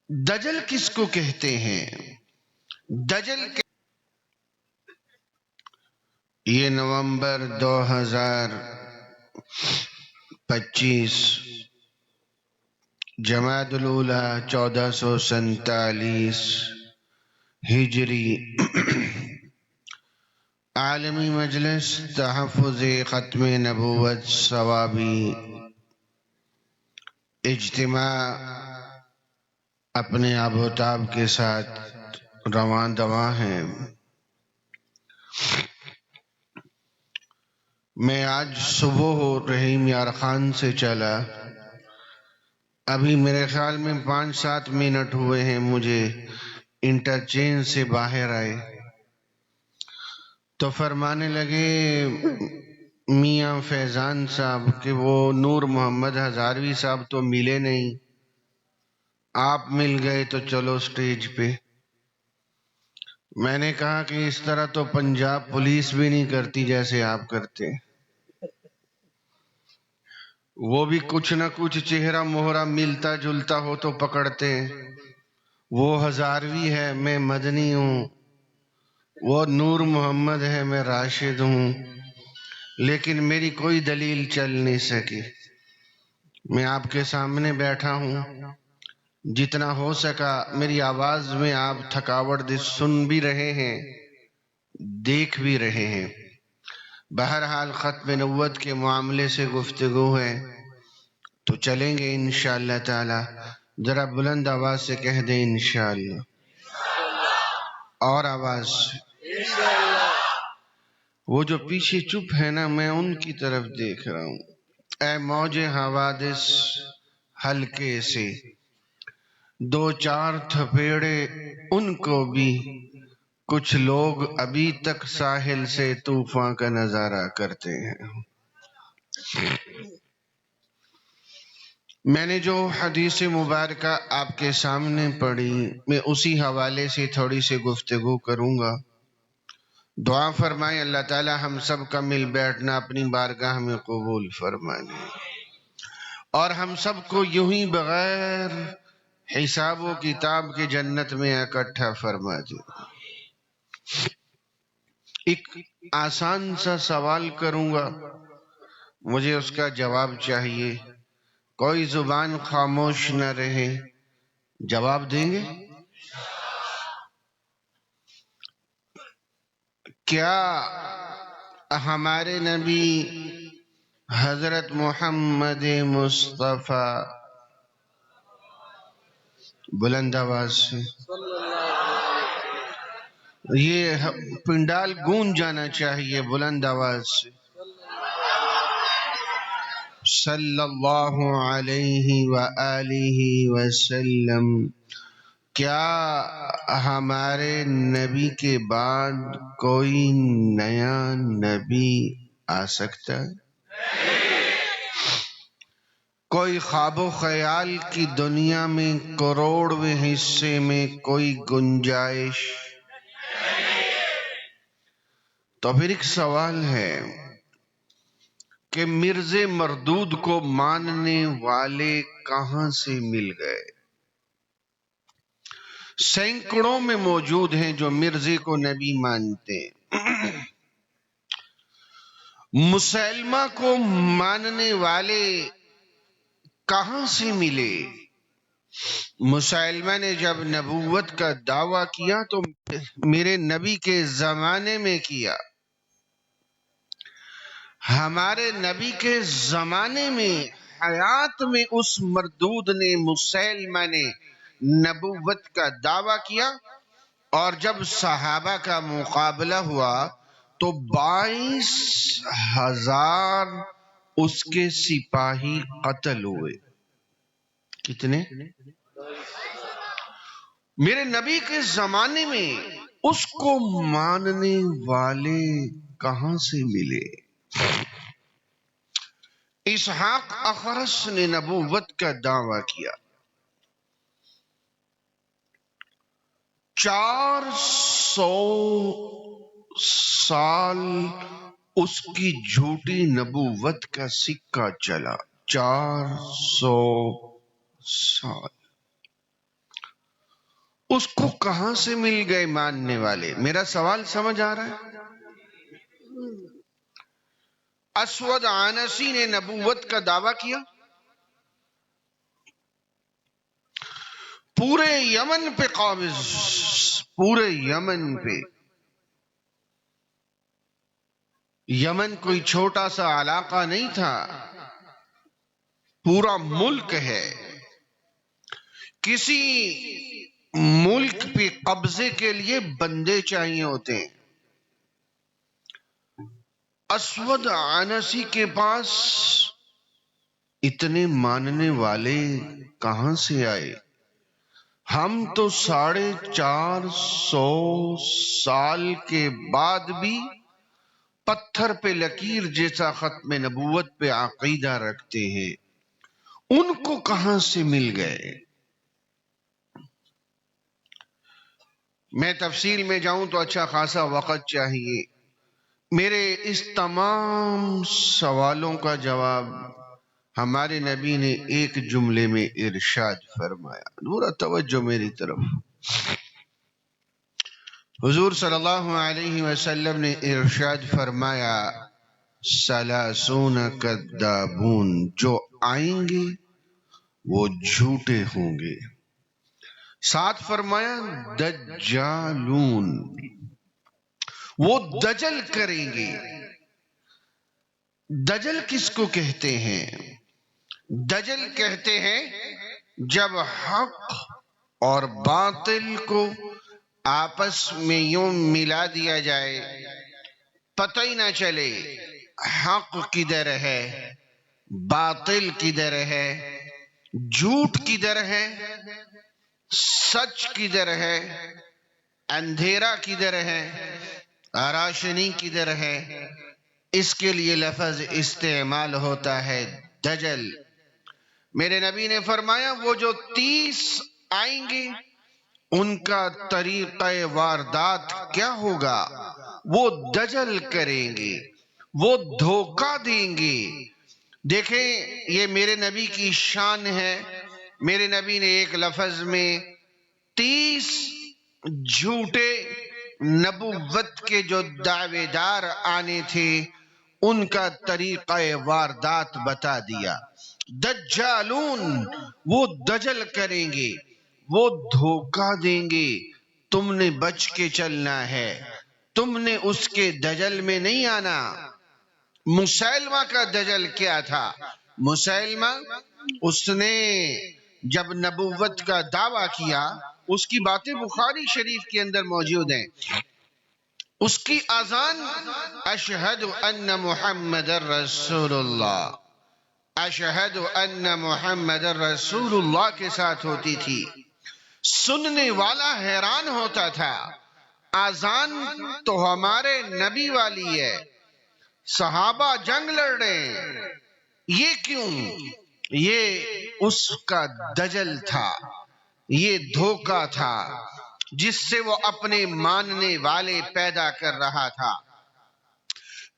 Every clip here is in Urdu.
دجل کس کو کہتے ہیں؟ دجل یہ نومبر 2025 جمادی الاولی 1447 ہجری عالمی مجلس تحفظ ختم نبوت ثوابی اجتماع اپنے آب و تاب کے ساتھ رواں دواں ہیں۔ میں آج صبح رحیم یار خان سے چلا، ابھی میرے خیال میں 5-7 منٹ ہوئے ہیں مجھے انٹرچینج سے باہر آئے تو فرمانے لگے میاں فیضان صاحب کہ وہ نور محمد ہزاروی صاحب تو ملے نہیں، آپ مل گئے تو چلو سٹیج پہ۔ میں نے کہا کہ اس طرح تو پنجاب پولیس بھی نہیں کرتی جیسے آپ کرتے، وہ بھی کچھ نہ کچھ چہرہ مہرہ ملتا جلتا ہو تو پکڑتے ہیں۔ وہ ہزاروی ہے، میں مدنی ہوں، وہ نور محمد ہے، میں راشد ہوں، لیکن میری کوئی دلیل چل نہیں سکی۔ میں آپ کے سامنے بیٹھا ہوں، جتنا ہو سکا میری آواز میں آپ تھکاوٹ سن بھی رہے ہیں، دیکھ بھی رہے ہیں۔ بہرحال ختم نبوت کے معاملے سے گفتگو ہے تو چلیں گے انشاءاللہ تعالی۔ ذرا بلند آواز سے کہہ دیں انشاءاللہ، اور آواز سے۔ وہ جو پیچھے چپ ہے نا، میں ان کی طرف دیکھ رہا ہوں۔ اے موج حوادث حلقے سے 2-4 تھپیڑے ان کو بھی، کچھ لوگ ابھی تک ساحل سے طوفان کا نظارہ کرتے ہیں۔ میں نے جو حدیث مبارکہ آپ کے سامنے پڑھی، میں اسی حوالے سے تھوڑی سی گفتگو کروں گا۔ دعا فرمائیں اللہ تعالی ہم سب کا مل بیٹھنا اپنی بارگاہ میں قبول فرمائیں، اور ہم سب کو یوں ہی بغیر حساب و کتاب کے جنت میں اکٹھا فرما دے۔ ایک آسان سا سوال کروں گا، مجھے اس کا جواب چاہیے، کوئی زبان خاموش نہ رہے، جواب دیں گے؟ کیا ہمارے نبی حضرت محمد مصطفیٰ، بلند آواز سے، یہ پنڈال گونج جانا چاہیے بلند آواز سے، صلی اللہ علیہ وآلہ وسلم، کیا ہمارے نبی کے بعد کوئی نیا نبی آ سکتا ہے؟ کوئی خواب و خیال کی دنیا میں کروڑویں حصے میں کوئی گنجائش؟ تو پھر ایک سوال ہے کہ مرزا مردود کو ماننے والے کہاں سے مل گئے؟ سینکڑوں میں موجود ہیں جو مرزے کو نبی مانتے ہیں۔ مسلمہ کو ماننے والے کہاں سے ملے؟ مسلمہ نے جب نبوت کا دعویٰ کیا تو میرے نبی کے زمانے میں کیا۔ ہمارے نبی کے زمانے میں حیات میں اس مردود نے، مسلمہ نے نبوت کا دعویٰ کیا، اور جب صحابہ کا مقابلہ ہوا تو 22,000 اس کے سپاہی قتل ہوئے۔ کتنے؟ میرے نبی کے زمانے میں اس کو ماننے والے کہاں سے ملے؟ اسحاق اخرس نے نبوت کا دعویٰ کیا، 400 سال اس کی جھوٹی نبوت کا سکہ چلا، 400 سال۔ اس کو کہاں سے مل گئے ماننے والے؟ میرا سوال سمجھ آ رہا ہے؟ اسود عنسی نے نبوت کا دعویٰ کیا، پورے یمن پہ قابض، پورے یمن پہ۔ یمن کوئی چھوٹا سا علاقہ نہیں تھا، پورا ملک ہے۔ کسی ملک پہ قبضے کے لیے بندے چاہیے ہوتے ہیں۔ اسود عنسی کے پاس اتنے ماننے والے کہاں سے آئے؟ ہم تو 450 سال کے بعد بھی پتھر پہ لکیر جیسا ختم نبوت پہ عقیدہ رکھتے ہیں، ان کو کہاں سے مل گئے؟ میں تفصیل میں جاؤں تو اچھا خاصا وقت چاہیے۔ میرے اس تمام سوالوں کا جواب ہمارے نبی نے ایک جملے میں ارشاد فرمایا۔ نورا توجہ میری طرف۔ حضور صلی اللہ علیہ وسلم نے ارشاد فرمایا، ثلاثون کذابون، جو آئیں گے وہ جھوٹے ہوں گے۔ ساتھ فرمایا دجالون، وہ دجل کریں گے۔ دجل کس کو کہتے ہیں؟ دجل کہتے ہیں جب حق اور باطل کو آپس میں یوں ملا دیا جائے، پتہ ہی نہ چلے حق کدھر ہے، باطل کدھر ہے، جھوٹ کدھر ہے، سچ کدھر ہے، اندھیرا کدھر ہے، روشنی کدھر ہے۔ اس کے لیے لفظ استعمال ہوتا ہے دجل۔ میرے نبی نے فرمایا وہ جو 30 آئیں گے ان کا طریقہ واردات کیا ہوگا؟ وہ دجل کریں گے، وہ دھوکہ دیں گے۔ دیکھیں یہ میرے نبی کی شان ہے۔ میرے نبی نے ایک لفظ میں 30 جھوٹے نبوت کے جو دعوے دار آنے تھے ان کا طریقہ واردات بتا دیا۔ دجالون، وہ دجل کریں گے، وہ دھوکہ دیں گے۔ تم نے بچ کے چلنا ہے، تم نے اس کے دجل میں نہیں آنا۔ مسیلمہ کا دجل کیا تھا؟ مسیلمہ اس نے جب نبوت کا دعویٰ کیا، اس کی باتیں بخاری شریف کے اندر موجود ہیں۔ اس کی اذان اشہد ان محمد رسول اللہ، اشہد ان محمد رسول اللہ کے ساتھ ہوتی تھی۔ سننے والا حیران ہوتا تھا، اذان تو ہمارے نبی والی ہے، صحابہ جنگ لڑ رہے ہیں، یہ کیوں؟ یہ اس کا دجل تھا، یہ دھوکہ تھا جس سے وہ اپنے ماننے والے پیدا کر رہا تھا۔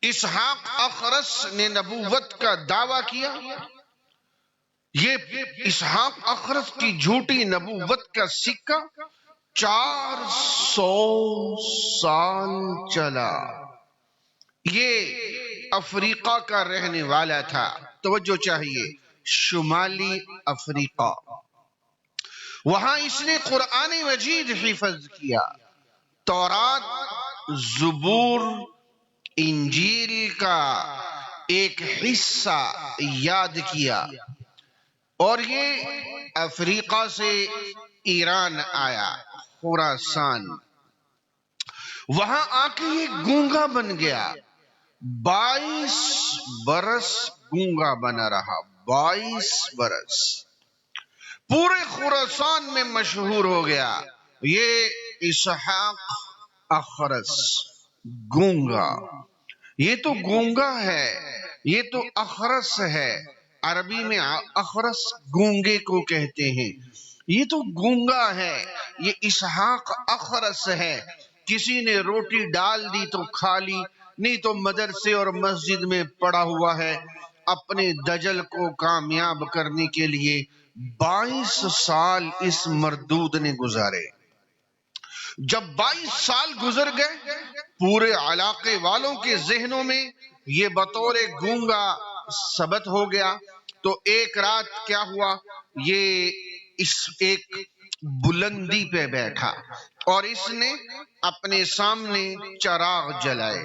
اسحاق اخرس نے نبوت کا دعویٰ کیا۔ یہ اسحاق اخرس کی جھوٹی نبوت کا سکہ 400 سال چلا۔ یہ افریقہ کا رہنے والا تھا، توجہ چاہیے، شمالی افریقہ۔ وہاں اس نے قرآن مجید حفظ کیا، تورات، زبور، انجیل کا ایک حصہ یاد کیا، اور یہ افریقہ سے ایران آیا، خراسان۔ وہاں آ کے یہ گونگا بن گیا، 22 برس گونگا بنا رہا، 22 برس پورے خراسان میں مشہور ہو گیا۔ یہ اسحاق اخرس گونگا، یہ تو گونگا ہے، یہ تو اخرس ہے۔ عربی میں اخرس گونگے کو کہتے ہیں، یہ تو گونگا ہے، یہ اسحاق اخرس ہے۔ کسی نے روٹی ڈال دی تو کھا لی، نہیں تو مدرسے اور مسجد میں پڑا ہوا ہے۔ اپنے دجل کو کامیاب کرنے کے لیے 22 سال اس مردود نے گزارے۔ جب 22 سال گزر گئے، پورے علاقے والوں کے ذہنوں میں یہ بطور گونگا ثبت ہو گیا. تو ایک رات کیا ہوا، یہ اس ایک بلندی پہ بیٹھا اور اس نے اپنے سامنے چراغ جلائے،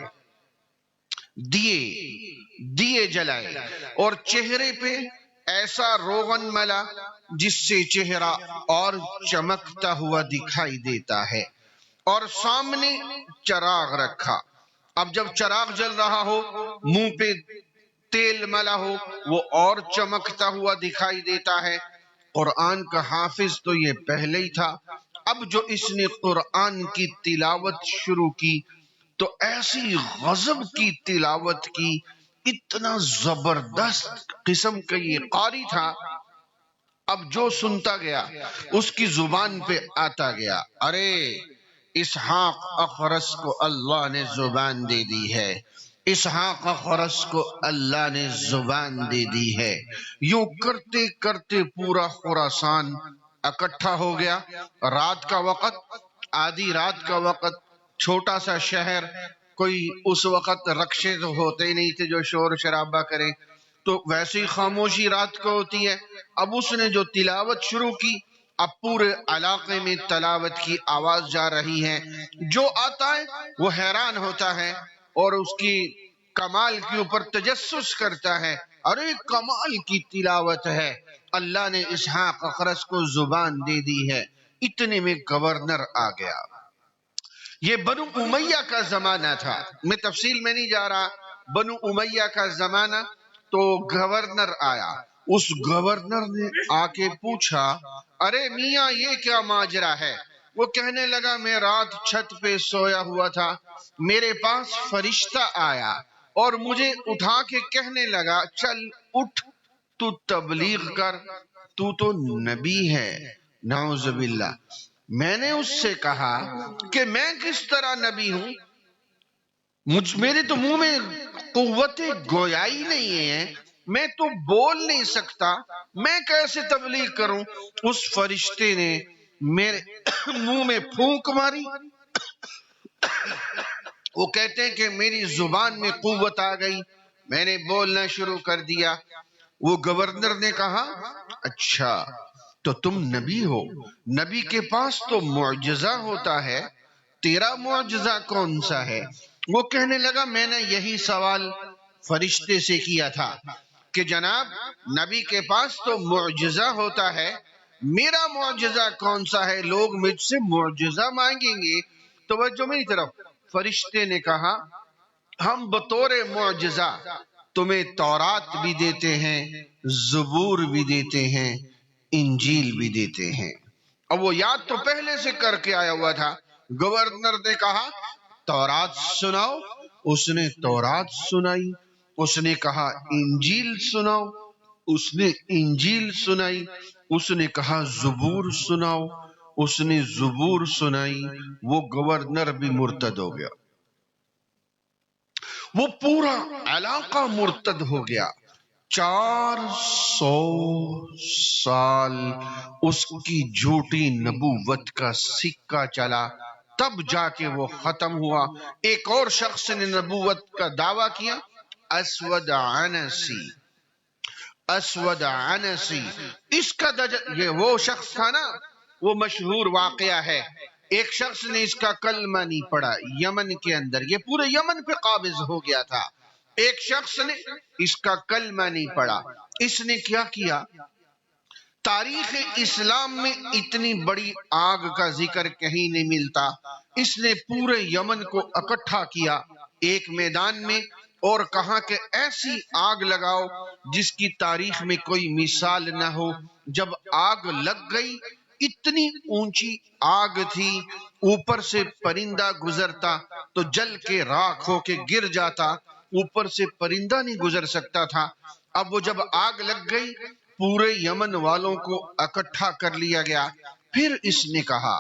دیے جلائے، اور چہرے پہ ایسا روغن ملا جس سے چہرہ اور چمکتا ہوا دکھائی دیتا ہے، اور سامنے چراغ رکھا. اب جب چراغ جل رہا ہو، منہ پہ تیل ملا ہو، وہ اور چمکتا ہوا دکھائی دیتا ہے. قرآن کا حافظ تو یہ پہلے ہی تھا، اب جو اس نے قرآن کی تلاوت شروع کی تو ایسی غضب کی تلاوت کی، اتنا زبردست قسم کا یہ قاری تھا. اب جو سنتا گیا اس کی زبان پہ آتا گیا، ارے اسحاق اخرس کو اللہ نے زبان دے دی ہے، اسحاق اخرس کو اللہ نے زبان دے دی ہے. یوں کرتے کرتے پورا خراسان اکٹھا ہو گیا. رات کا وقت، آدھی رات کا وقت، چھوٹا سا شہر، کوئی اس وقت رکشے تو ہوتے ہی نہیں تھے جو شور شرابہ کریں، تو ویسے ہی خاموشی رات کو ہوتی ہے. اب اس نے جو تلاوت شروع کی، اب پورے علاقے میں تلاوت کی آواز جا رہی ہے. جو آتا ہے وہ حیران ہوتا ہے اور اس کی کمال کے اوپر تجسس کرتا ہے، ارے کمال کی تلاوت ہے، اللہ نے اسحاق اخرس کو زبان دے دی ہے. اتنے میں گورنر آ گیا. یہ بنو امیہ کا زمانہ تھا، میں تفصیل میں نہیں جا رہا. بنو امیہ کا زمانہ، تو گورنر آیا. اس گورنر نے آ کے پوچھا، ارے میاں یہ کیا ماجرا ہے؟ وہ کہنے لگا، میں رات چھت پہ سویا ہوا تھا، میرے پاس فرشتہ آیا اور مجھے اٹھا کے کہنے لگا، چل اٹھ، تو تبلیغ کر، تو نبی ہے. نعوذ باللہ. میں نے اس سے کہا کہ میں کس طرح نبی ہوں، میرے تو منہ میں قوت گویائی نہیں ہے، میں تو بول نہیں سکتا، میں کیسے تبلیغ کروں؟ اس فرشتے نے میرے منہ میں پھونک ماری. وہ کہتے ہیں کہ میری زبان میں قوت آ گئی، میں نے بولنا شروع کر دیا. وہ گورنر نے کہا، اچھا تو تم نبی ہو، نبی کے پاس تو معجزہ ہوتا ہے، تیرا معجزہ کون سا ہے؟ وہ کہنے لگا، میں نے یہی سوال فرشتے سے کیا تھا کہ جناب نبی کے پاس تو معجزہ ہوتا ہے، میرا معجزہ کون سا ہے؟ لوگ مجھ سے معجزہ مانگیں گے. توجہ میری طرف. فرشتے نے کہا، ہم بطور معجزہ تمہیں تورات بھی دیتے ہیں، زبور بھی دیتے ہیں، انجیل بھی دیتے ہیں. اب وہ یاد تو پہلے سے کر کے آیا ہوا تھا. گورنر نے کہا، تورات سناؤ. اس نے تورات سنائی. اس نے کہا، انجیل سناؤ. اس نے انجیل سنائی. اس نے کہا، زبور سناؤ. اس نے زبور سنائی. وہ گورنر بھی مرتد ہو گیا، وہ پورا علاقہ مرتد ہو گیا. 400 سال اس کی جھوٹی نبوت کا سکہ چلا، تب جا کے وہ ختم ہوا. ایک اور شخص نے نبوت کا دعویٰ کیا، اسود عنسی. اسود عنسی اس کا یہ وہ شخص تھا نا، وہ مشہور واقعہ ہے. ایک شخص نے اس کا کلمہ نہیں پڑھا یمن کے اندر، یہ پورے یمن پہ قابض ہو گیا تھا. ایک شخص نے اس کا کلمہ نہیں پڑھا. اس نے کیا کیا؟ تاریخ اسلام میں اتنی بڑی آگ کا ذکر کہیں نہیں ملتا. اس نے پورے یمن کو اکٹھا کیا ایک میدان میں اور کہا کہ ایسی آگ لگاؤ جس کی تاریخ میں کوئی مثال نہ ہو. جب آگ لگ گئی، اتنی اونچی آگ تھی، اوپر سے پرندہ گزرتا تو جل کے راکھ ہو کے گر جاتا، اوپر سے پرندہ نہیں گزر سکتا تھا. اب وہ جب آگ لگ گئی، پورے یمن والوں کو اکٹھا کر لیا گیا. پھر اس نے کہا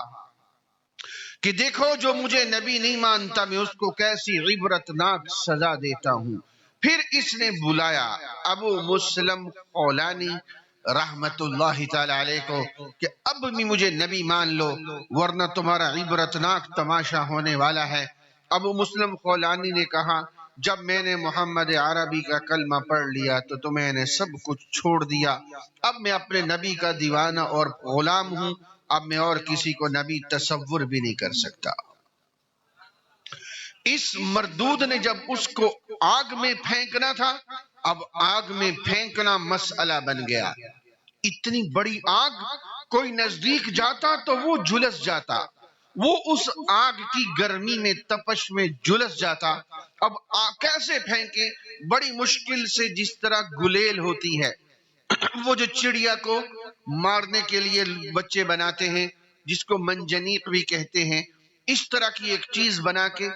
کہ دیکھو جو مجھے نبی نہیں مانتا میں اس کو کیسی عبرتناک سزا دیتا ہوں. پھر اس نے بلایا ابو مسلم خولانی، رحمت اللہ تعالی علیہ کو کہ اب بھی مجھے نبی مان لو ورنہ تمہارا عبرتناک تماشا ہونے والا ہے۔ ابو مسلم خولانی نے کہا جب میں نے محمد عربی کا کلمہ پڑھ لیا تو میں نے سب کچھ چھوڑ دیا، اب میں اپنے نبی کا دیوانہ اور غلام ہوں، اب میں اور کسی کو نبی تصور بھی نہیں کر سکتا۔ اس مردود نے جب اس کو آگ میں پھینکنا تھا، اب آگ میں پھینکنا مسئلہ بن گیا۔ اتنی بڑی آگ، کوئی نزدیک جاتا تو وہ جھلس جاتا، وہ اس آگ کی گرمی میں تپش میں جھلس جاتا۔ اب کیسے پھینکے؟ بڑی مشکل سے، جس طرح گلیل ہوتی ہے، وہ جو چڑیا کو مارنے کے لیے بچے بناتے ہیں، جس کو منجنیق بھی کہتے ہیں، اس طرح کی ایک چیز بنا کے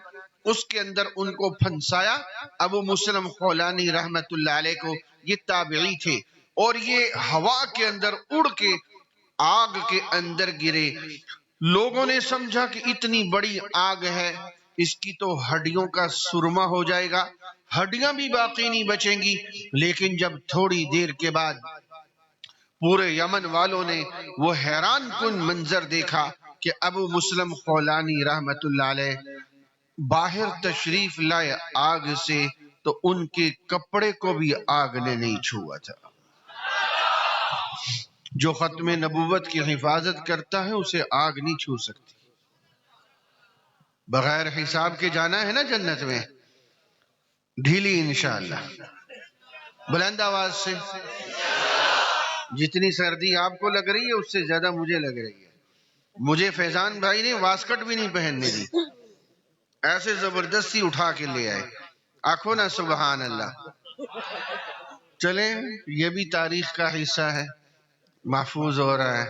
اس کے اندر ان کو پھنسایا۔ ابو مسلم خولانی رحمت اللہ علیہ کو، یہ تابعی تھے، اور یہ ہوا کے اندر اڑ کے آگ کے اندر گرے۔ لوگوں نے سمجھا کہ اتنی بڑی آگ ہے، اس کی تو ہڈیوں کا سرما ہو جائے گا، ہڈیاں بھی باقی نہیں بچیں گی۔ لیکن جب تھوڑی دیر کے بعد پورے یمن والوں نے وہ حیران کن منظر دیکھا کہ ابو مسلم خولانی رحمت اللہ علیہ باہر تشریف لائے آگ سے، تو ان کے کپڑے کو بھی آگ نے نہیں چھوا تھا۔ جو ختم نبوت کی حفاظت کرتا ہے اسے آگ نہیں چھو سکتی۔ بغیر حساب کے جانا ہے نا جنت میں، ڈھیلی انشاءاللہ، بلند آواز سے۔ جتنی سردی آپ کو لگ رہی ہے اس سے زیادہ مجھے لگ رہی ہے۔ مجھے فیضان بھائی نے واسکٹ بھی نہیں پہننے دی، ایسے زبردستی اٹھا کے لے آئے۔ آنکھوں نا سبحان اللہ۔ چلیں، یہ بھی تاریخ کا حصہ ہے، محفوظ ہو رہا ہے۔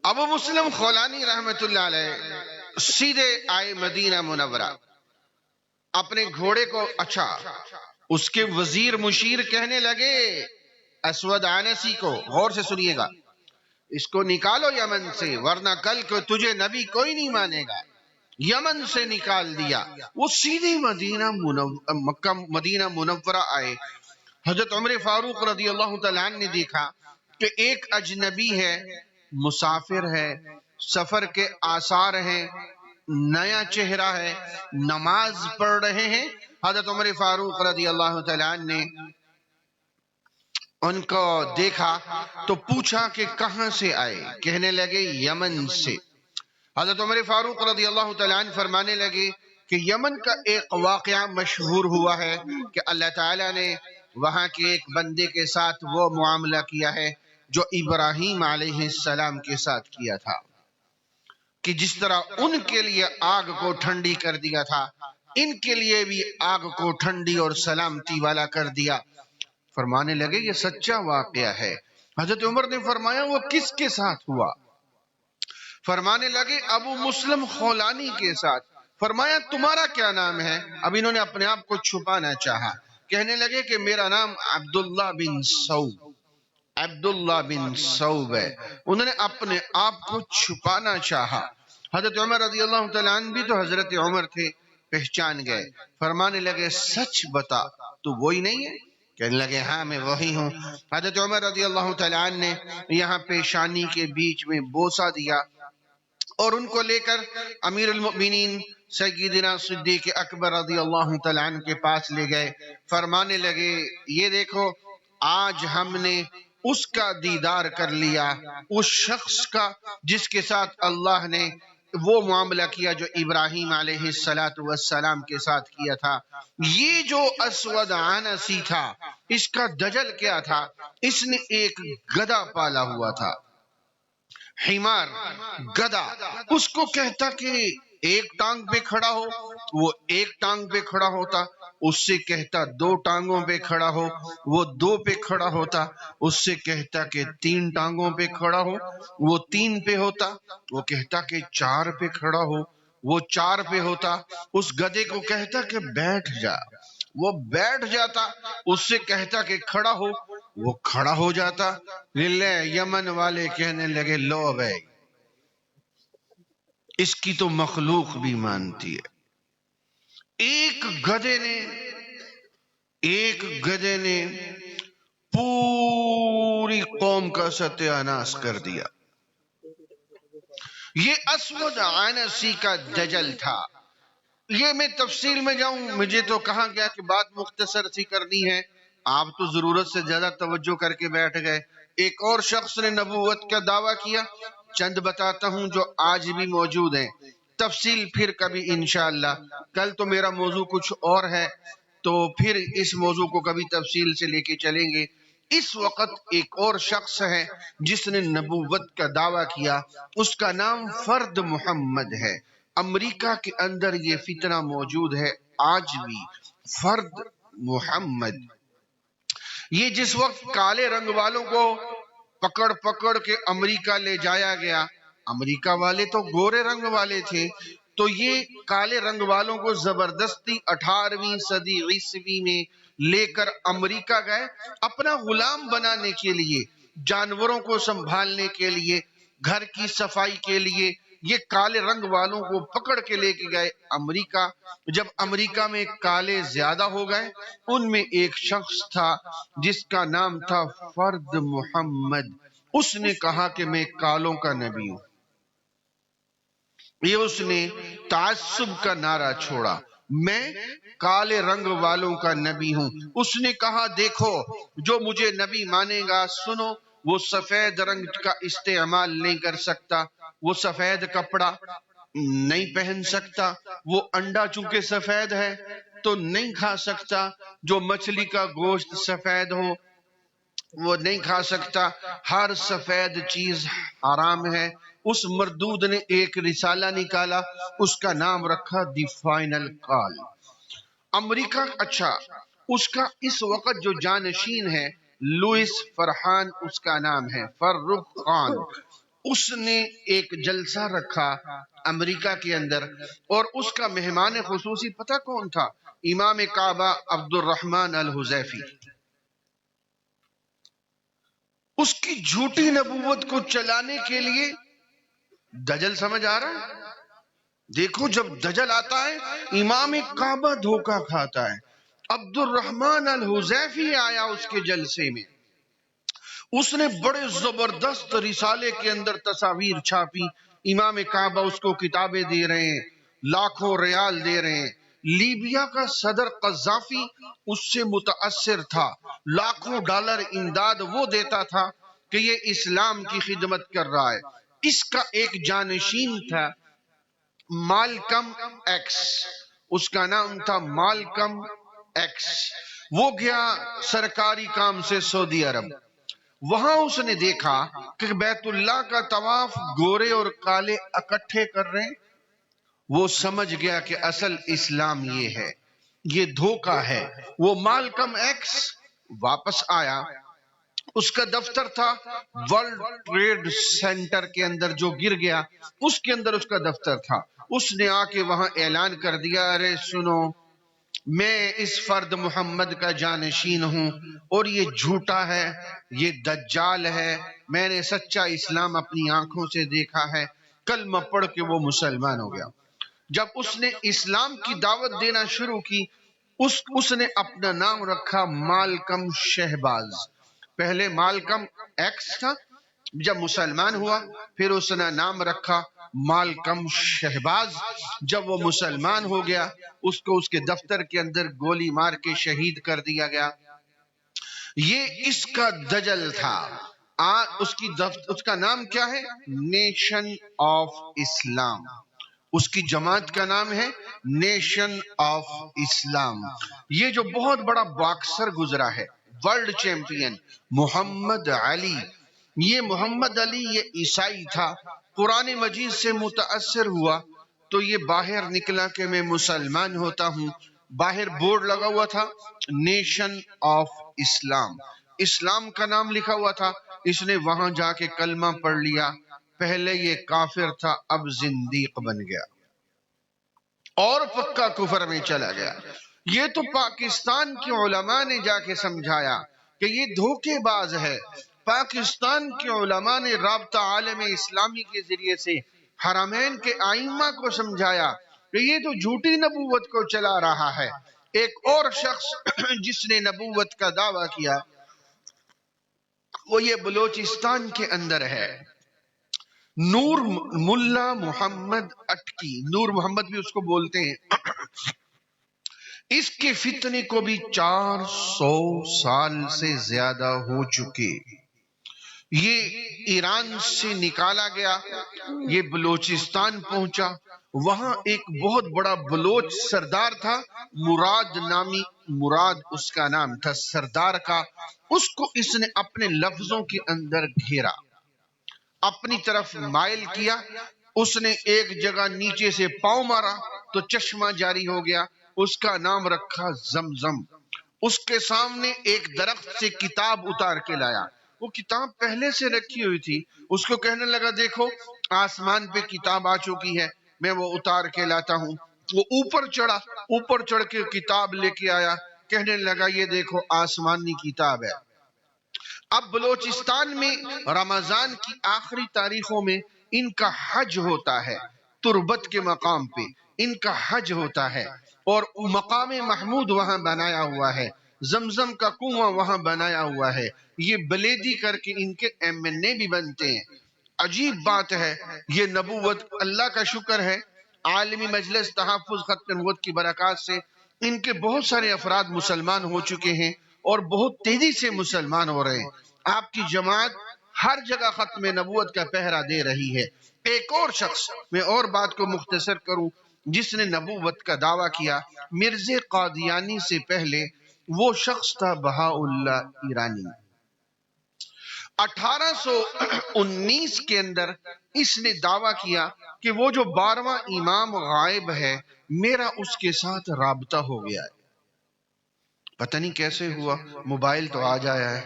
ابو مسلم خولانی رحمت اللہ علیہ سیدھے آئے مدینہ منورہ، اپنے گھوڑے کو، اچھا اس کے وزیر مشیر کہنے لگے اسود عنسی کو، غور سے سنیے گا، اس کو نکالو یمن سے ورنہ کل کو تجھے نبی کوئی نہیں مانے گا۔ یمن سے نکال دیا، وہ سیدھی مدینہ منورہ آئے۔ حضرت عمر فاروق رضی اللہ تعالیٰ عنہ نے دیکھا کہ ایک اجنبی ہے، مسافر ہے، سفر کے آثار ہیں، نیا چہرہ ہے، نماز پڑھ رہے ہیں۔ حضرت عمر فاروق رضی اللہ تعالیٰ عنہ نے ان کو دیکھا تو پوچھا کہ کہاں سے آئے؟ کہنے لگے یمن سے۔ حضرت عمر فاروق رضی اللہ تعالیٰ عنہ فرمانے لگے کہ یمن کا ایک واقعہ مشہور ہوا ہے کہ اللہ تعالیٰ نے وہاں کے ایک بندے کے ساتھ وہ معاملہ کیا ہے جو ابراہیم علیہ السلام کے ساتھ کیا تھا، کہ جس طرح ان کے لیے آگ کو ٹھنڈی کر دیا تھا، ان کے لیے بھی آگ کو ٹھنڈی اور سلامتی والا کر دیا۔ فرمانے لگے یہ سچا واقعہ ہے۔ حضرت عمر نے فرمایا وہ کس کے ساتھ ہوا؟ فرمانے لگے ابو مسلم خولانی کے ساتھ۔ فرمایا تمہارا کیا نام ہے؟ اب انہوں نے اپنے آپ کو چھپانا چاہا، کہنے لگے کہ میرا نام عبداللہ بن ثوب، عبداللہ بن ثوب ہے۔ انہوں نے اپنے آپ کو چھپانا چاہا۔ حضرت عمر رضی اللہ تعالیٰ عنہ بھی تو حضرت عمر تھے، پہچان گئے۔ فرمانے لگے سچ بتا تو وہی نہیں ہے؟ کہنے لگے ہاں میں وہی ہوں۔ حضرت عمر رضی اللہ تعالیٰ عنہ نے یہاں پیشانی کے بیچ میں بوسہ دیا اور ان کو لے کر امیر المؤمنین سیدنا صدیق اکبر رضی اللہ تعالیٰ عنہ کے پاس لے گئے۔ فرمانے لگے یہ دیکھو آج ہم نے اس کا دیدار کر لیا، اس شخص کا جس کے ساتھ اللہ نے وہ معاملہ کیا جو ابراہیم علیہ السلام کے ساتھ کیا تھا۔ یہ جو اسود عنسی تھا، اس کا دجل کیا تھا؟ اس نے ایک گدھا پالا ہوا تھا، حمار، گدھا۔ اس کو کہتا کہ ایک ٹانگ پہ کھڑا ہو، وہ ایک ٹانگ پہ کھڑا ہوتا، اس سے کہتا دو ٹانگوں پہ کھڑا ہو، وہ دو پہ کھڑا ہوتا، اس سے کہتا کہ تین ٹانگوں پہ کھڑا ہو، وہ تین پہ ہوتا، وہ کہتا کہ چار پہ کھڑا ہو، وہ چار پہ ہوتا۔ اس گدھے کو کہتا کہ بیٹھ جا، وہ بیٹھ جاتا، اس سے کہتا کہ کھڑا ہو، وہ کھڑا ہو جاتا۔ للہ یمن والے کہنے لگے لو بھائی اس کی تو مخلوق بھی مانتی ہے۔ ایک گدھے نے پوری قوم کا ستیاناش کر دیا. یہ اسود عنسی کا دجل تھا. یہ میں تفصیل میں جاؤں، مجھے تو کہا گیا کہ بات مختصر سی کرنی ہے، آپ تو ضرورت سے زیادہ توجہ کر کے بیٹھ گئے. ایک اور شخص نے نبوت کا دعویٰ کیا، چند بتاتا ہوں جو آج بھی موجود ہیں، تفصیل پھر کبھی انشاءاللہ. کل تو میرا موضوع کچھ اور ہے، تو پھر اس موضوع کو کبھی تفصیل سے لے کے چلیں گے. اس وقت ایک اور شخص ہے جس نے نبوت کا دعویٰ کیا، اس کا نام فرد محمد ہے. امریکہ کے اندر یہ فتنہ موجود ہے آج بھی، فرد محمد. یہ جس وقت کالے رنگ والوں کو پکڑ پکڑ کے امریکہ لے جایا گیا، امریکہ والے تو گورے رنگ والے تھے، تو یہ کالے رنگ والوں کو زبردستی 18ویں صدی عیسوی میں لے کر امریکہ گئے، اپنا غلام بنانے کے لیے، جانوروں کو سنبھالنے کے لیے، گھر کی صفائی کے لیے. یہ کالے رنگ والوں کو پکڑ کے لے کے گئے امریکہ. جب امریکہ میں کالے زیادہ ہو گئے، ان میں ایک شخص تھا جس کا نام تھا فرد محمد. اس نے کہا کہ میں کالوں کا نبی ہوں. یہ اس نے تعصب کا نعرہ چھوڑا، میں کالے رنگ والوں کا نبی ہوں. اس نے کہا دیکھو جو مجھے نبی مانے گا، سنو، وہ سفید رنگ کا استعمال نہیں کر سکتا، وہ سفید کپڑا نہیں پہن سکتا، وہ انڈا چونکہ سفید ہے تو نہیں کھا سکتا، جو مچھلی کا گوشت سفید ہو وہ نہیں کھا سکتا، ہر سفید چیز حرام ہے. اس مردود نے ایک رسالہ نکالا، اس کا نام رکھا دی فائنل کال. امریکہ، اچھا، اس کا اس وقت جو جانشین ہے لوئس فرحان، اس کا نام ہے فرخ خان. اس نے ایک جلسہ رکھا امریکہ کے اندر، اور اس کا مہمان خصوصی پتہ کون تھا؟ امام کعبہ عبد الرحمن الحذیفی. اس کی جھوٹی نبوت کو چلانے کے لیے دجل سمجھ آ رہا ہے؟ دیکھو جب دجل آتا ہے، امام کعبہ دھوکہ کھاتا ہے. عبد الرحمن الحذیفی آیا اس کے جلسے میں، اس نے بڑے زبردست رسالے کے اندر تصاویر چھاپی. امام کعبہ اس کو کتابیں دے رہے ہیں، لاکھوں ریال دے رہے ہیں. لیبیا کا صدر قذافی اس سے متاثر تھا، لاکھوں ڈالر امداد وہ دیتا تھا کہ یہ اسلام کی خدمت کر رہا ہے. اس کا ایک جانشین تھا مالکم ایکس، اس کا نام تھا مالکم ایکس. وہ گیا سرکاری کام سے سعودی عرب. وہاں اس نے دیکھا کہ بیت اللہ کا طواف گورے اور کالے اکٹھے کر رہے ہیں. وہ سمجھ گیا کہ اصل اسلام یہ ہے، یہ دھوکہ ہے. وہ مالکم ایکس واپس آیا. اس کا دفتر تھا ورلڈ ٹریڈ سینٹر کے اندر جو گر گیا، اس کے اندر اس کا دفتر تھا. اس نے آ کے وہاں اعلان کر دیا، ارے سنو، میں اس فرد محمد کا جانشین ہوں، اور یہ جھوٹا ہے، یہ دجال ہے. میں نے سچا اسلام اپنی آنکھوں سے دیکھا ہے. کلمہ پڑھ کے وہ مسلمان ہو گیا. جب اس نے اسلام کی دعوت دینا شروع کی، اس نے اپنا نام رکھا مالکم شہباز. پہلے مالکم ایکس تھا، جب مسلمان ہوا پھر اس نے نام رکھا مالکم شہباز. جب وہ مسلمان ہو گیا، اس کو اس کے دفتر کے اندر گولی مار کے شہید کر دیا گیا. یہ اس کا دجل تھا. اس کا نام کیا ہے؟ نیشن آف اسلام. اس کی جماعت کا نام ہے نیشن آف اسلام. یہ جو بہت بڑا باکسر گزرا ہے، ورلڈ چیمپئن، محمد علی. یہ محمد علی یہ عیسائی تھا، قرآن مجید سے متاثر ہوا تو یہ باہر نکلا کہ میں مسلمان ہوتا ہوں. باہر بورڈ لگا ہوا تھا نیشن آف اسلام، اسلام کا نام لکھا ہوا تھا. اس نے وہاں جا کے کلمہ پڑھ لیا. پہلے یہ کافر تھا، اب زندیق بن گیا اور پکا کفر میں چلا گیا. یہ تو پاکستان کے علماء نے جا کے سمجھایا کہ یہ دھوکے باز ہے. پاکستان کے علماء نے رابطہ عالم اسلامی کے ذریعے سے حرمین کے ائمہ کو سمجھایا کہ یہ تو جھوٹی نبوت کو چلا رہا ہے. ایک اور شخص جس نے نبوت کا دعویٰ کیا، وہ یہ بلوچستان کے اندر ہے۔ نور ملا محمد اٹکی، نور محمد بھی اس کو بولتے ہیں، اس کے فتنے کو بھی 400 سال سے زیادہ ہو چکے۔ یہ ایران سے نکالا گیا، یہ بلوچستان پہنچا، وہاں ایک بہت بڑا بلوچ سردار تھا، مراد نامی، مراد اس کا نام تھا سردار کا، اس کو اس نے اپنے لفظوں کے اندر گھیرا، اپنی طرف مائل کیا، اس نے ایک جگہ نیچے سے پاؤں مارا تو چشمہ جاری ہو گیا، اس کا نام رکھا زمزم۔ اس کے سامنے ایک درخت سے کتاب اتار کے لایا، وہ کتاب پہلے سے رکھی ہوئی تھی، اس کو کہنے لگا دیکھو آسمان پہ کتاب آ چکی ہے، میں وہ اتار کے لاتا ہوں۔ وہ اوپر چڑھا، اوپر چڑھ کے کتاب لے کے آیا، کہنے لگا یہ دیکھو آسمانی کتاب ہے۔ اب بلوچستان میں رمضان کی آخری تاریخوں میں ان کا حج ہوتا ہے، تربت کے مقام پہ ان کا حج ہوتا ہے، اور مقام محمود وہاں بنایا ہوا ہے، زمزم کا کنواں وہاں بنایا ہوا ہے، یہ بلیدی کر کے ان کے MNA بھی بنتے ہیں۔ عجیب بات ہے، یہ نبوت، اللہ کا شکر ہے عالمی مجلس تحفظ ختم نبوت کی برکات سے ان کے بہت سارے افراد مسلمان ہو چکے ہیں اور بہت تیزی سے مسلمان ہو رہے ہیں۔ آپ کی جماعت ہر جگہ ختم نبوت کا پہرا دے رہی ہے۔ ایک اور شخص، میں اور بات کو مختصر کروں، جس نے نبوت کا دعویٰ کیا مرزا قادیانی سے پہلے، وہ شخص تھا بہاءاللہ ایرانی۔ 1819 کے اندر اس نے دعویٰ کیا کہ وہ جو 12واں امام غائب ہے، میرا اس کے ساتھ رابطہ ہو گیا ہے۔ پتہ نہیں کیسے ہوا، موبائل تو آ جایا ہے،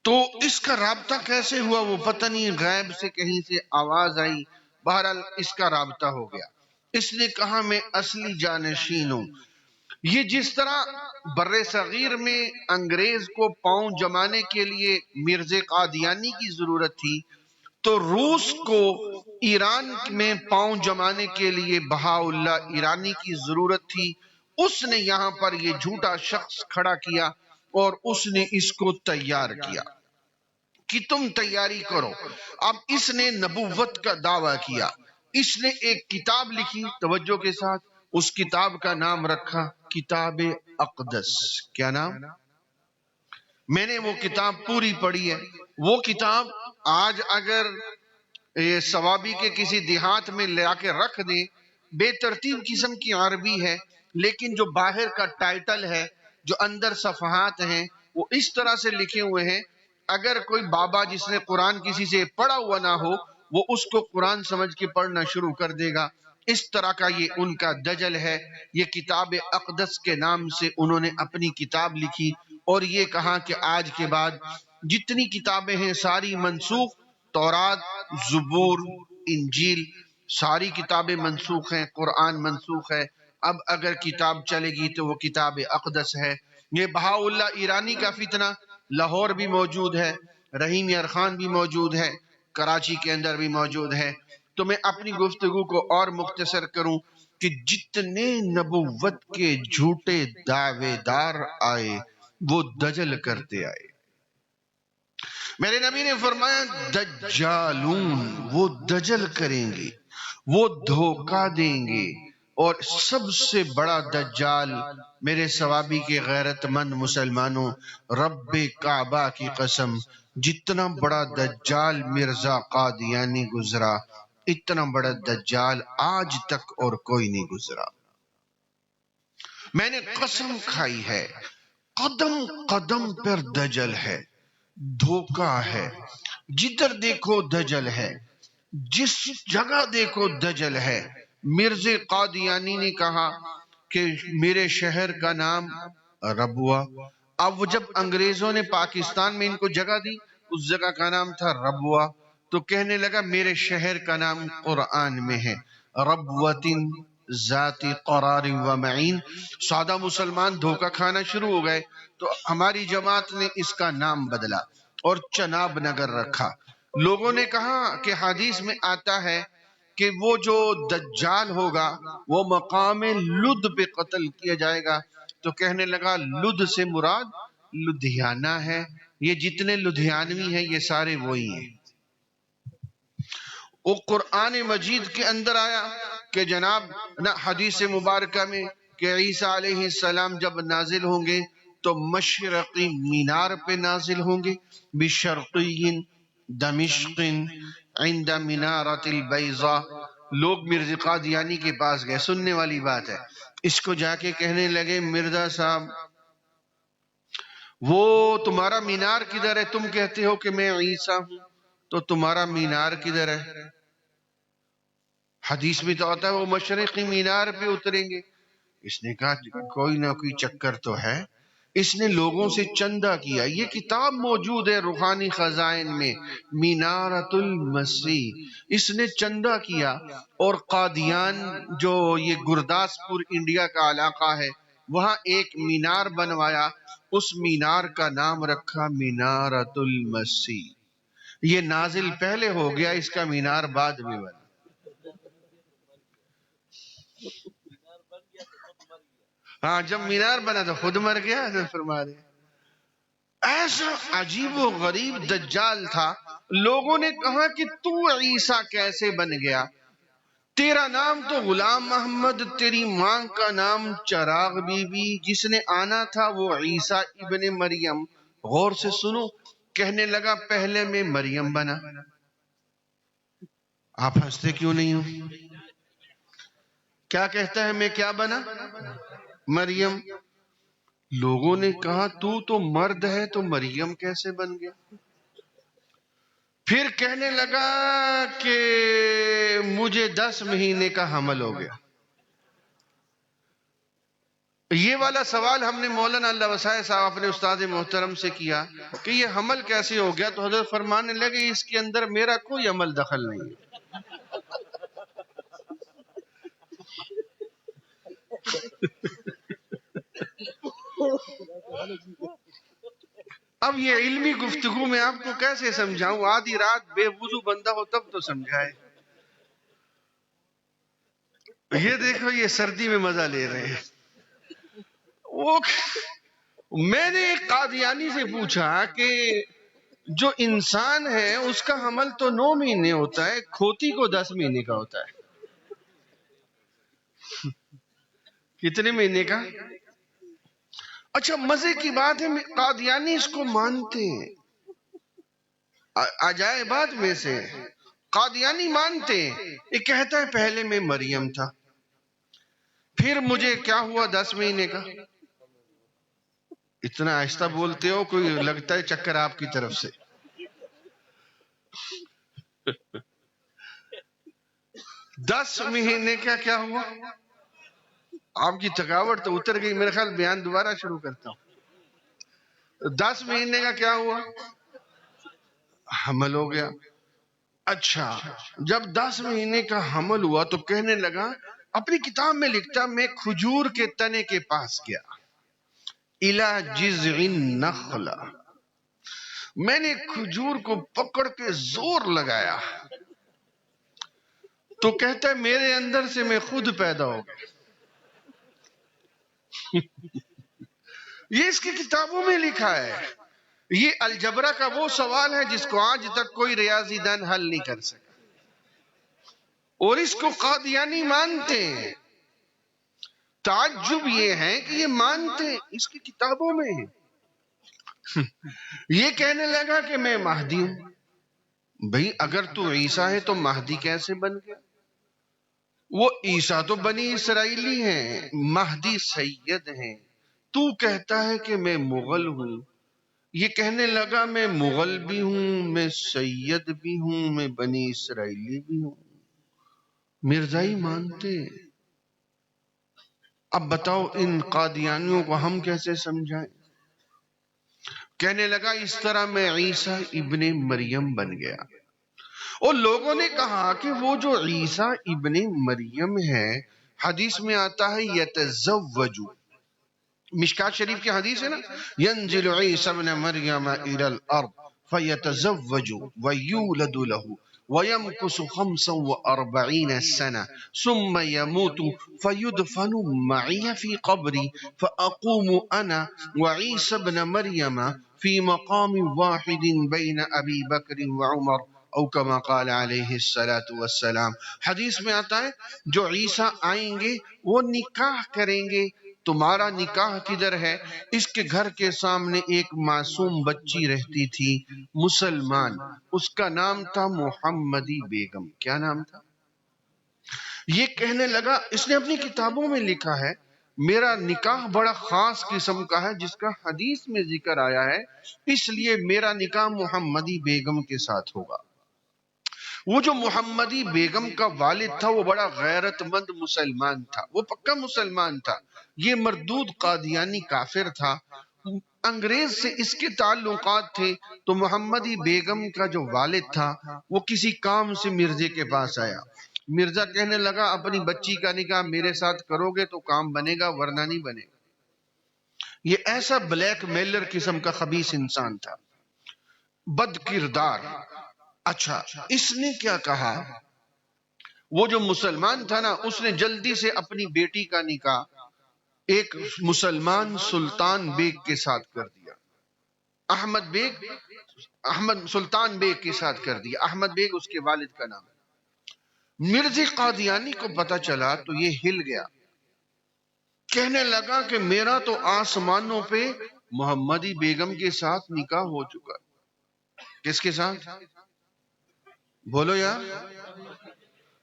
تو اس کا رابطہ کیسے ہوا وہ پتہ نہیں، غیب سے کہیں سے آواز آئی، بہرحال اس کا رابطہ ہو گیا۔ اس نے کہا میں اصلی جانشین ہوں۔ یہ جس طرح بر صغیر میں انگریز کو پاؤں جمانے کے لیے مرزا قادیانی کی ضرورت تھی، تو روس کو ایران میں پاؤں جمانے کے لیے بہاءاللہ ایرانی کی ضرورت تھی۔ اس نے یہاں پر یہ جھوٹا شخص کھڑا کیا اور اس نے اس کو تیار کیا کہ تم تیاری کرو۔ اب اس نے نبوت کا دعویٰ کیا، اس نے ایک کتاب لکھی، توجہ کے ساتھ، اس کتاب کا نام رکھا کتاب اقدس۔ کیا نام؟ میں نے وہ کتاب پوری پڑھی ہے۔ وہ کتاب آج اگر ثوابی کے کسی دیہات میں لا کے رکھ دیں، بے ترتیب قسم کی عربی ہے، لیکن جو باہر کا ٹائٹل ہے، جو اندر صفحات ہیں، وہ اس طرح سے لکھے ہوئے ہیں، اگر کوئی بابا جس نے قرآن کسی سے پڑھا ہوا نہ ہو، وہ اس کو قرآن سمجھ کے پڑھنا شروع کر دے گا۔ اس طرح کا یہ ان کا دجل ہے۔ یہ کتاب اقدس کے نام سے انہوں نے اپنی کتاب لکھی اور یہ کہا کہ آج کے بعد جتنی کتابیں ہیں ساری منسوخ، تورات، زبور، انجیل، ساری کتابیں منسوخ ہیں، قرآن منسوخ ہے، اب اگر کتاب چلے گی تو وہ کتاب اقدس ہے۔ یہ بہاءاللہ ایرانی کا فتنہ لاہور بھی موجود ہے، رحیم یار خان بھی موجود ہے، کراچی کے اندر بھی موجود ہے۔ تو میں اپنی گفتگو کو اور مختصر کروں کہ جتنے نبوت کے جھوٹے دعوے دار آئے وہ دجل کرتے آئے۔ میرے نبی نے فرمایا دجالون، وہ دجل کریں گے، وہ دھوکہ دیں گے، اور سب سے بڑا دجال میرے ثوابی کے غیرت مند مسلمانوں، رب کعبہ کی قسم، جتنا بڑا دجال مرزا قادیانی گزرا، اتنا بڑا دجال آج تک اور کوئی نہیں گزرا۔ میں نے قسم کھائی ہے، قدم قدم پر دجل ہے، دھوکہ ہے، جدھر دیکھو دجل ہے، جس جگہ دیکھو دجل ہے۔ مرزا قادیانی نے کہا کہ میرے شہر کا نام ربوہ۔ اب وہ جب انگریزوں نے پاکستان میں ان کو جگہ دی، اس جگہ کا نام تھا ربوہ، تو کہنے لگا میرے شہر کا نام قرآن میں ہے ربوتن ذات قرار و معین۔ سادہ مسلمان دھوکہ کھانا شروع ہو گئے، تو ہماری جماعت نے اس کا نام بدلا اور چناب نگر رکھا۔ لوگوں نے کہا کہ حدیث میں آتا ہے کہ وہ جو دجال ہوگا وہ مقام لد پہ قتل کیا جائے گا، تو کہنے لگا لد سے مراد لدھیانہ ہے یہ جتنے لدھیانوی ہیں یہ سارے وہی ہیں۔ وہ قرآن مجید کے اندر آیا کہ جناب حدیث مبارکہ میں کہ عیسیٰ علیہ السلام جب نازل ہوں گے تو مشرقی مینار پہ نازل ہوں گے، بشرقی دمشق عند منارۃ البیضاء۔ لوگ مرزا قادیانی کے پاس گئے، سننے والی بات ہے، اس کو جا کے کہنے لگے مرزا صاحب وہ تمہارا مینار کدھر ہے؟ تم کہتے ہو کہ میں عیسیٰ ہوں، تو تمہارا مینار کدھر ہے؟ حدیث میں تو آتا ہے وہ مشرقی مینار پہ اتریں گے۔ اس نے کہا کوئی نہ کوئی چکر تو ہے۔ اس نے لوگوں سے چندہ کیا، یہ کتاب موجود ہے روحانی خزائن میں، مینارۃ المسیح۔ اس نے چندہ کیا اور قادیان جو یہ گرداسپور انڈیا کا علاقہ ہے وہاں ایک مینار بنوایا، اس مینار کا نام رکھا مینارۃ المسیح۔ یہ نازل پہلے ہو گیا، اس کا مینار بعد میں بنا۔ ہاں جب مینار بنا تو خود مر گیا، فرما دے۔ ایسا عجیب و غریب دجال تھا، لوگوں نے کہا کہ تو عیسیٰ کیسے بن گیا؟ تیرا نام تو غلام محمد، تیری ماں کا نام چراغ بی بی، جس نے آنا تھا وہ عیسیٰ ابن مریم۔ غور سے سنو، کہنے لگا پہلے میں مریم بنا۔ آپ ہنستے کیوں نہیں ہو؟ کیا کہتا ہے میں کیا بنا؟ مریم۔ لوگوں نے کہا تو مرد ہے تو مریم کیسے بن گیا؟ پھر کہنے لگا کہ مجھے 10 مہینے کا حمل ہو گیا۔ یہ والا سوال ہم نے مولانا اللہ وسائے صاحب اپنے استاد محترم سے کیا کہ یہ حمل کیسے ہو گیا، تو حضرت فرمانے لگے اس کے اندر میرا کوئی عمل دخل نہیں ہے۔ اب یہ علمی گفتگو میں آپ کو کیسے سمجھاؤں؟ آدھی رات بے وضو بندہ ہو تب تو سمجھائے۔ یہ دیکھو یہ سردی میں مزہ لے رہے ہیں۔ میں نے ایک قادیانی سے پوچھا کہ جو انسان ہے اس کا حمل تو 9 مہینے ہوتا ہے، کھوتی کو 10 مہینے کا ہوتا ہے۔ کتنے مہینے کا؟ اچھا مزے کی بات ہے قادیانی اس کو مانتے ہیں، عجائبات میں سے قادیانی مانتے ہیں۔ یہ کہتا ہے پہلے میں مریم تھا، پھر مجھے کیا ہوا 10 مہینے کا۔ اتنا آہستہ بولتے ہو کوئی لگتا ہے چکر آپ کی طرف سے۔ 10 مہینے کا کیا ہوا؟ آپ کی تھکاوٹ تو اتر گئی، میرے خیال بیان دوبارہ شروع کرتا ہوں۔ 10 مہینے کا کیا ہوا؟ حمل ہو گیا۔ اچھا جب 10 مہینے کا حمل ہوا تو کہنے لگا، اپنی کتاب میں لکھتا میں کھجور کے تنے کے پاس گیا، اِلَى جِذْعِ النَّخْلَةِ، میں نے کھجور کو پکڑ کے زور لگایا تو کہتا ہے میرے اندر سے میں خود پیدا ہو گیا۔ یہ اس کی کتابوں میں لکھا ہے۔ یہ الجبرہ کا وہ سوال ہے جس کو آج تک کوئی ریاضی دان حل نہیں کر سکا، اور اس کو قادیانی مانتے ہیں۔ تعجب یہ ہے کہ یہ مانتے ہیں، اس کی کتابوں میں ہے۔ یہ کہنے لگا کہ میں مہدی ہوں۔ بھئی اگر تو عیسیٰ ہے تو مہدی کیسے بن گیا؟ وہ عیسیٰ تو بنی اسرائیلی ہیں، مہدی سید ہیں، تو کہتا ہے کہ میں مغل ہوں۔ یہ کہنے لگا میں مغل بھی ہوں، میں سید بھی ہوں، میں بنی اسرائیلی بھی ہوں۔ مرزائی مانتے۔ اب بتاؤ ان قادیانیوں کو ہم کیسے سمجھائیں؟ کہنے لگا اس طرح میں عیسیٰ ابن مریم بن گیا۔ اور لوگوں نے کہا کہ وہ جو عیسیٰ ابن مریم ہے، حدیث میں آتا ہے یتزوج، مشکات شریف کی حدیث ہے نا، ینزل عیسیٰ ابن مریم الى الارض فیتزوج ویولد له وَيَمْكُسُ 45 سنة ثم يموت فيدفن معي في قبري فأقوم أنا وعيسى بن مريم فی مقام واحد بین ابی بکر و عمر او کما قال علیہ الصلاۃ والسلام. حدیث میں آتا ہے جو عیسیٰ آئیں گے وہ نکاح کریں گے. تمہارا نکاح کدھر ہے؟ اس کے گھر کے سامنے ایک معصوم بچی رہتی تھی مسلمان، اس کا نام تھا محمدی بیگم. کیا نام تھا؟ یہ کہنے لگا، اس نے اپنی کتابوں میں لکھا ہے میرا نکاح بڑا خاص قسم کا ہے جس کا حدیث میں ذکر آیا ہے، اس لیے میرا نکاح محمدی بیگم کے ساتھ ہوگا. وہ جو محمدی بیگم کا والد تھا وہ بڑا غیرت مند مسلمان تھا، وہ پکا مسلمان تھا. یہ مردود قادیانی کافر تھا، انگریز سے اس کے تعلقات تھے. تو محمدی بیگم کا جو والد تھا وہ کسی کام سے مرزے کے پاس آیا. مرزا کہنے لگا اپنی بچی کا نکاح میرے ساتھ کرو گے تو کام بنے گا ورنہ نہیں بنے گا. یہ ایسا بلیک میلر قسم کا خبیث انسان تھا، بد کردار. اچھا اس نے کیا کہا، وہ جو مسلمان تھا نا اس نے جلدی سے اپنی بیٹی کا نکاح ایک مسلمان سلطان بیگ کے ساتھ کر دیا. احمد سلطان بیگ کے ساتھ کر دیا. احمد بیگ اس کے والد کا نام ہے. مرزا قادیانی کو پتا چلا تو یہ ہل گیا، کہنے لگا کہ میرا تو آسمانوں پہ محمدی بیگم کے ساتھ نکاح ہو چکا. کس کے ساتھ؟ بولو یار.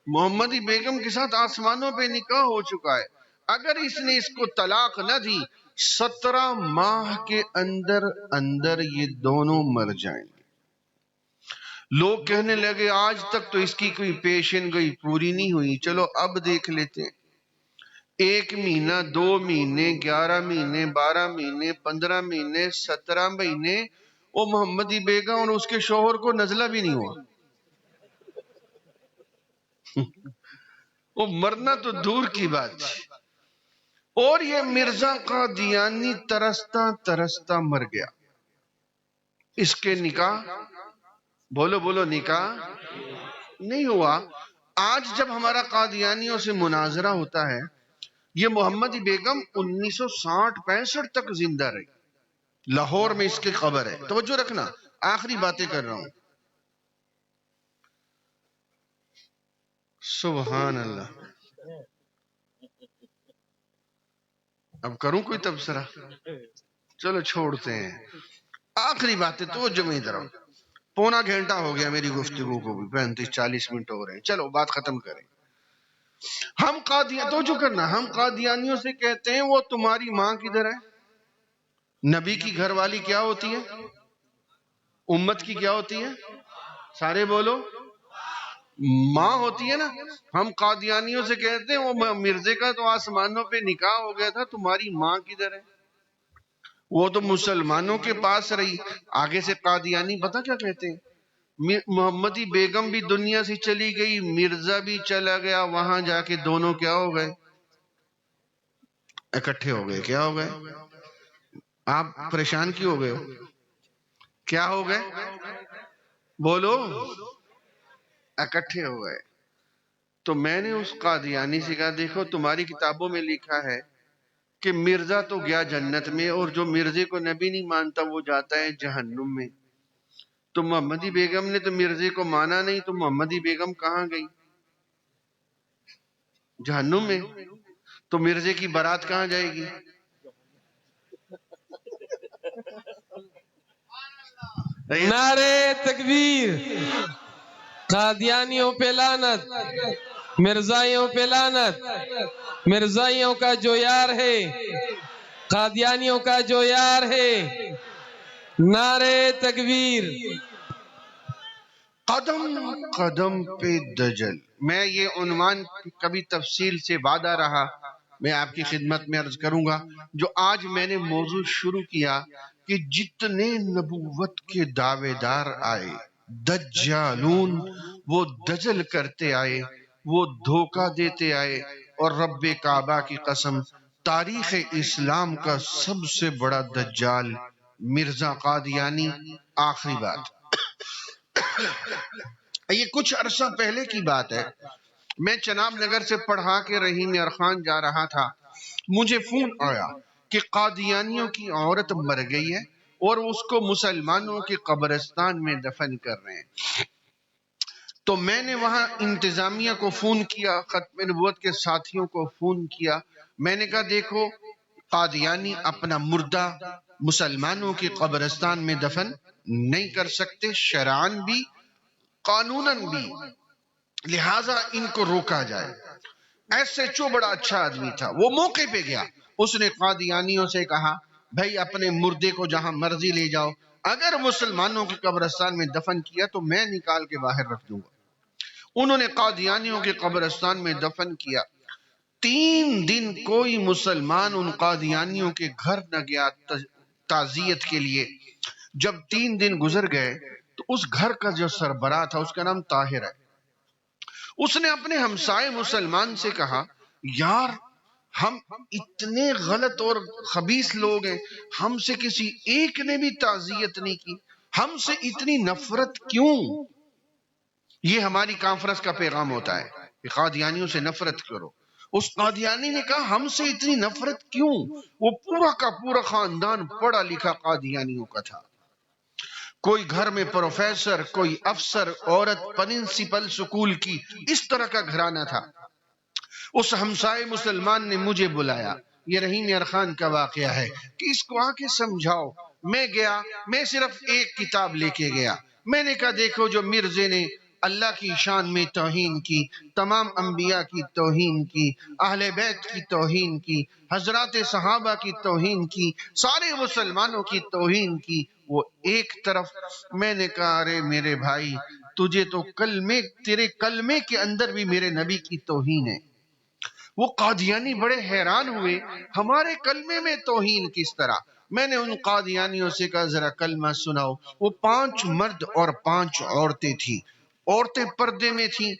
محمدی بیگم کے ساتھ آسمانوں پہ نکاح ہو چکا ہے. اگر اس نے اس کو طلاق نہ دی 17 ماہ کے اندر اندر یہ دونوں مر جائیں گے. لوگ کہنے لگے آج تک تو اس کی کوئی پیشن گئی پوری نہیں ہوئی، چلو اب دیکھ لیتے ہیں. 1 مہینہ 2 مہینے 11 مہینے 12 مہینے 15 مہینے 17 مہینے وہ محمدی بیگم اور اس کے شوہر کو نزلہ بھی نہیں ہوا. وہ مرنا تو دور کی بات تھی. اور یہ مرزا قادیانی ترستا ترستا مر گیا. اس کے نکاح بولو نکاح نہیں ہوا. آج جب ہمارا قادیانیوں سے مناظرہ ہوتا ہے، یہ محمدی بیگم 1960-65 تک زندہ رہی. لاہور میں اس کی قبر ہے. توجہ رکھنا، آخری باتیں کر رہا ہوں. سبحان اللہ. اب کروں کوئی تبصرہ؟ چلو چھوڑتے ہیں. آخری باتیں توجہ میں ادھر. 1.25 گھنٹہ ہو گیا میری گفتگو کو بھی، 35-40 منٹ ہو رہے ہیں. چلو بات ختم کریں. ہم توجہ کرنا، ہم قادیانیوں سے کہتے ہیں وہ تمہاری ماں کدھر ہے؟ نبی کی گھر والی کیا ہوتی ہے؟ امت کی کیا ہوتی ہے؟ سارے بولو، ماں ہوتی ہے نا. ہم قادیانیوں سے کہتے ہیں وہ مرزے کا تو آسمانوں پہ نکاح ہو گیا تھا، تمہاری ماں کدھر ہے؟ وہ تو مسلمانوں کے پاس رہی. آگے سے قادیانی پتہ کیا کہتے ہیں؟ محمدی بیگم بھی دنیا سے چلی گئی، مرزا بھی چلا گیا، وہاں جا کے دونوں کیا ہو گئے؟ اکٹھے ہو گئے. کیا ہو گئے؟ آپ پریشان کیوں ہو گئے ہو؟ کیا ہو گئے؟ بولو. اکٹھے ہو گئے. تو میں نے اس قادیانی سے کہا دیکھو تمہاری کتابوں میں لکھا ہے کہ مرزا تو گیا جنت میں اور جو مرزے کو نبی نہیں مانتا وہ جاتا ہے جہنم میں. تو محمدی بیگم نے تو مرزے کو مانا نہیں، تو محمدی بیگم کہاں گئی؟ جہنم میں. تو مرزے کی بارات کہاں جائے گی؟ نعرے تکبیر. قادیانیوں پہ لعنت، مرزائیوں پہ لعنت. مرزائیوں کا جو یار ہے، قادیانیوں کا جو یار ہے. نعرے تکبیر. قدم قدم پہ دجل. میں یہ عنوان کبھی تفصیل سے وعدہ رہا میں آپ کی خدمت میں عرض کروں گا. جو آج میں نے موضوع شروع کیا کہ جتنے نبوت کے دعوے دار آئے دجالون، وہ دجل کرتے آئے، وہ دھوکہ دیتے آئے. اور رب کعبہ کی قسم تاریخ اسلام کا سب سے بڑا دجال مرزا قادیانی. آخری بات، یہ کچھ عرصہ پہلے کی بات ہے. میں چناب نگر سے پڑھا کے رحیم ارخان جا رہا تھا. مجھے فون آیا کہ قادیانیوں کی عورت مر گئی ہے اور اس کو مسلمانوں کے قبرستان میں دفن کر رہے ہیں۔ تو میں نے وہاں انتظامیہ کو فون کیا، ختم نبوت کے ساتھیوں کو فون کیا، میں نے کہا دیکھو قادیانی اپنا مردہ مسلمانوں کے قبرستان میں دفن نہیں کر سکتے، شرعاً بھی قانوناً بھی، لہٰذا ان کو روکا جائے۔ ایس ایچ او بڑا اچھا آدمی تھا، وہ موقع پہ گیا، اس نے قادیانیوں سے کہا بھائی اپنے مردے کو جہاں مرضی لے جاؤ، اگر مسلمانوں کے قبرستان میں دفن کیا تو میں نکال کے باہر رکھ دوں گا۔ انہوں نے قادیانیوں کے قبرستان میں دفن کیا۔ 3 دن کوئی مسلمان ان قادیانیوں کے گھر نہ گیا تعزیت کے لیے۔ جب 3 دن گزر گئے تو اس گھر کا جو سربراہ تھا، اس کا نام طاہر ہے، اس نے اپنے ہمسائے مسلمان سے کہا یار ہم اتنے غلط اور خبیث لوگ ہیں، ہم سے کسی ایک نے بھی تعزیت نہیں کی، ہم سے اتنی نفرت کیوں؟ یہ ہماری کانفرنس کا پیغام ہوتا ہے کہ قادیانیوں سے نفرت کرو۔ اس قادیانی نے کہا ہم سے اتنی نفرت کیوں؟ وہ پورا کا پورا خاندان پڑھا لکھا قادیانیوں کا تھا، کوئی گھر میں پروفیسر، کوئی افسر، عورت پرنسپل سکول کی، اس طرح کا گھرانہ تھا۔ اس ہمسائے مسلمان نے مجھے بلایا، یہ رحیم یار خان کا واقعہ ہے، کہ اس کو آ کے سمجھاؤ۔ میں گیا، میں صرف ایک کتاب لے کے گیا، میں نے کہا دیکھو جو مرزے نے اللہ کی شان میں توہین کی، تمام انبیاء کی توہین کی، اہل بیت کی توہین کی، حضرات صحابہ کی توہین کی، سارے مسلمانوں کی توہین کی، وہ ایک طرف۔ میں نے کہا ارے میرے بھائی تجھے تو تیرے کلمے کے اندر بھی میرے نبی کی توہین ہے۔ وہ قادیانی بڑے حیران ہوئے، ہمارے کلمے میں توہین کس طرح؟ میں نے ان قادیانیوں سے کہا ذرا کلمہ سناؤ۔ وہ 5 مرد اور 5 عورتیں تھیں، عورتیں پردے میں تھیں۔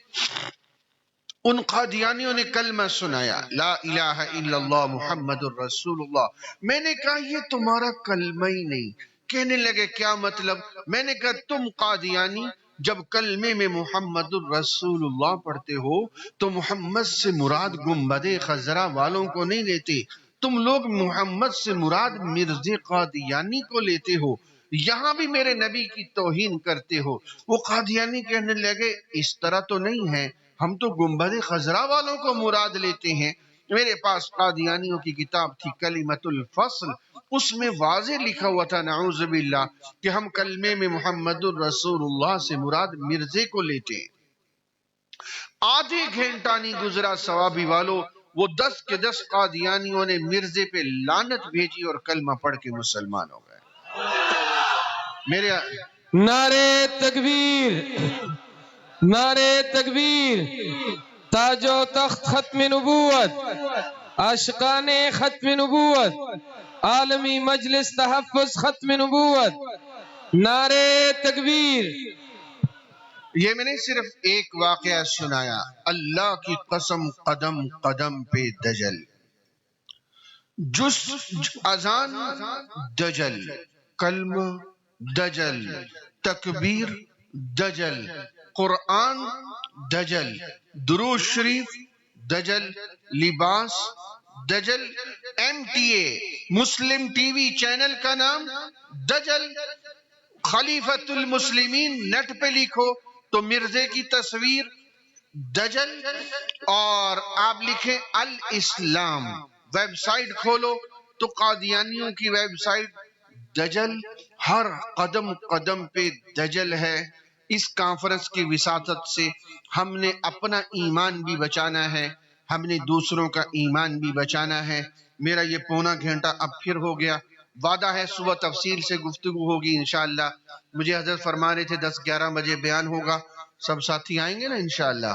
ان قادیانیوں نے کلمہ سنایا، لا الہ الا اللہ محمد الرسول اللہ۔ میں نے کہا یہ تمہارا کلمہ ہی نہیں۔ کہنے لگے کیا مطلب؟ میں نے کہا تم قادیانی جب کلمے میں محمد الرسول اللہ پڑھتے ہو تو محمد سے مراد گنبد خضرا والوں کو نہیں لیتے، تم لوگ محمد سے مراد مرزا قادیانی کو لیتے ہو، یہاں بھی میرے نبی کی توہین کرتے ہو۔ وہ قادیانی کہنے لگے اس طرح تو نہیں ہے، ہم تو گنبد خضرا والوں کو مراد لیتے ہیں۔ میرے پاس قادیانیوں کی کتاب تھی کلمۃ الفصل، اس میں واضح لکھا ہوا تھا نعوذ باللہ کہ ہم کلمے میں محمد الرسول اللہ سے مراد مرزے کو لیتے ہیں۔ آدھے گھنٹہ نہیں گزرا ثوابی والوں، وہ 10 کے 10 قادیانیوں نے مرزے پہ لعنت بھیجی اور کلمہ پڑھ کے مسلمان ہو گئے۔ میرے نعرے تکبیر، نعرے تکبیر، تاج و تخت ختم نبوت، عاشقان ختم نبوت، عالمی مجلس تحفظ ختم نبوت، نعرے تکبیر۔ یہ میں نے صرف ایک واقعہ سنایا، اللہ کی قسم قدم قدم پہ دجل، اذان دجل، کلمہ دجل، تکبیر دجل، قرآن دجل، درود شریف دجل، لباس دجل، MTA مسلم ٹی وی چینل کا نام دجل، خلیفۃ المسلمین نیٹ پہ لکھو تو مرزے کی تصویر دجل، اور آپ لکھیں الاسلام، ویب سائٹ کھولو تو قادیانیوں کی ویب سائٹ دجل، ہر قدم قدم پہ دجل ہے۔ اس کانفرنس کی وساطت سے ہم نے اپنا ایمان بھی بچانا ہے، ہم نے دوسروں کا ایمان بھی بچانا ہے۔ میرا یہ پونا گھنٹہ اب پھر ہو گیا، وعدہ ہے صبح تفصیل سے گفتگو ہوگی انشاءاللہ۔ مجھے حضرت فرما رہے تھے 10-11 بجے بیان ہوگا، سب ساتھی آئیں گے نا انشاءاللہ،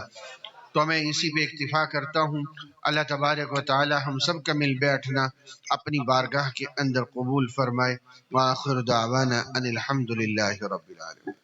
تو میں اسی پہ اکتفا کرتا ہوں۔ اللہ تبارک و تعالی ہم سب کا مل بیٹھنا اپنی بارگاہ کے اندر قبول فرمائے۔ وآخر دعوانا ان الحمدللہ رب العالمین۔